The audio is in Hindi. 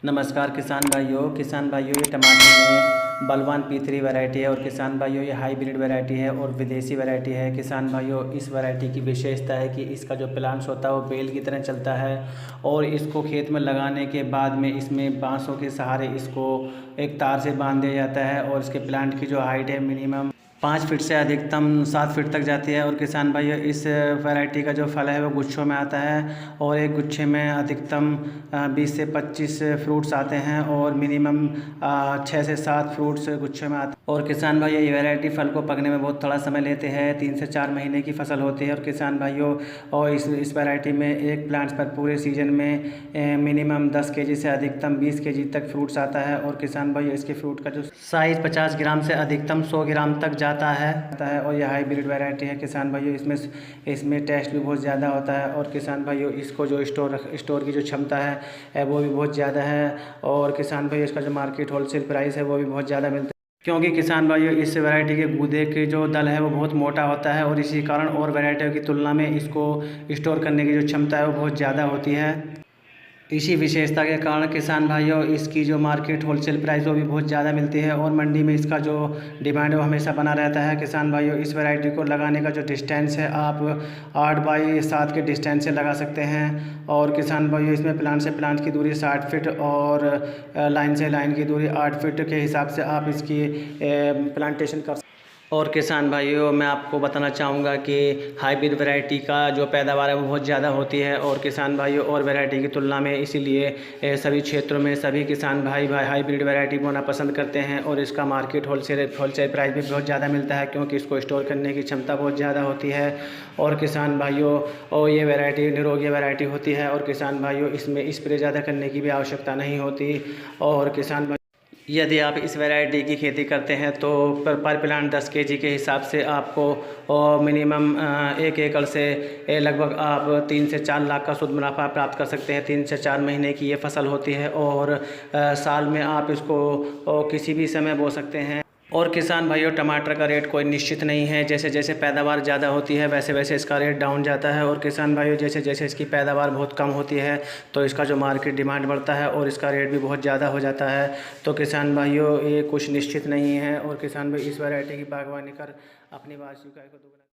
नमस्कार किसान भाइयों ये टमाटर में बलवान P3 वैरायटी है और किसान भाइयों ये हाईब्रिड वैरायटी है और विदेशी वैरायटी है। किसान भाइयों इस वैरायटी की विशेषता है कि इसका जो प्लांट्स होता है वो बेल की तरह चलता है और इसको खेत में लगाने के बाद में इसमें बांसों के सहारे इसको एक तार से बांध दिया जाता है और इसके प्लांट की जो हाइट है मिनिमम 5 फीट से अधिकतम 7 फीट तक जाती है। और किसान भाइयों इस वैरायटी का जो फल है वो गुच्छों में आता है और एक गुच्छे में अधिकतम 20 से 25 फ्रूट्स आते हैं और मिनिमम 6 से 7 फ्रूट्स गुच्छों में आते हैं। और किसान भाइयों ये वैरायटी फल को पकने में बहुत थोड़ा समय लेते हैं, 3 से 4 महीने की फसल होती है। और किसान भाइयों और इस वैरायटी में एक प्लांट्स पर पूरे सीजन में मिनिमम 10 केजी से अधिकतम 20 केजी तक फ्रूट्स आता है। और किसान भाइयों इसके फ्रूट का जो साइज़ 50 ग्राम से अधिकतम 100 ग्राम तक जाता है और यह हाईब्रिड वैरायटी है। किसान भाइयों इसमें टेस्ट भी बहुत ज़्यादा होता है और किसान भाइयों इसको जो स्टोर की जो क्षमता है वो भी बहुत ज़्यादा है। और किसान भाइयों इसका जो मार्केट होलसेल प्राइस है वो भी बहुत ज़्यादा मिलता है, क्योंकि किसान भाइयों इस वैरायटी के गूदे के जो दल है वो बहुत मोटा होता है और इसी कारण और वैरायटियों की तुलना में इसको स्टोर करने की जो क्षमता है वो बहुत ज़्यादा होती है। इसी विशेषता के कारण किसान भाइयों इसकी जो मार्केट होलसेल प्राइस वो भी बहुत ज़्यादा मिलती है और मंडी में इसका जो डिमांड है वो हमेशा बना रहता है। किसान भाइयों इस वैरायटी को लगाने का जो डिस्टेंस है आप 8 बाई 7 के डिस्टेंस से लगा सकते हैं। और किसान भाइयों इसमें प्लांट से प्लांट की दूरी 60 फीट और लाइन से लाइन की दूरी 8 फीट के हिसाब से आप इसकी प्लांटेशन कर। और किसान भाइयों मैं आपको बताना चाहूँगा कि हाइब्रिड वैरायटी का जो पैदावार है वो बहुत ज़्यादा होती है और किसान भाइयों और वैरायटी की तुलना में, इसीलिए सभी क्षेत्रों में सभी किसान भाई हाइब्रिड वैरायटी बोना पसंद करते हैं। और इसका मार्केट होलसेल प्राइस भी बहुत ज़्यादा मिलता है, क्योंकि इसको स्टोर करने की क्षमता बहुत ज़्यादा होती है। और किसान भाइयों और ये वैरायटी निरोगी वैरायटी होती है और किसान भाइयों इसमें स्प्रे ज़्यादा करने की भी आवश्यकता नहीं होती। और किसान यदि आप इस वैरायटी की खेती करते हैं तो पर प्लांट 10 केजी के हिसाब से आपको मिनिमम 1 एकड़ से लगभग आप 3 से 4 लाख का शुद्ध मुनाफा प्राप्त कर सकते हैं। 3 से 4 महीने की ये फसल होती है और साल में आप इसको किसी भी समय बो सकते हैं। और किसान भाइयों टमाटर का रेट कोई निश्चित नहीं है, जैसे जैसे पैदावार ज़्यादा होती है वैसे वैसे इसका रेट डाउन जाता है। और किसान भाइयों जैसे जैसे इसकी पैदावार बहुत कम होती है तो इसका जो मार्केट डिमांड बढ़ता है और इसका रेट भी बहुत ज़्यादा हो जाता है। तो किसान भाइयों ये कुछ निश्चित नहीं है और किसान भाई इस वैरायटी की बागवानी कर अपनी वार्षिक आय को दोगुना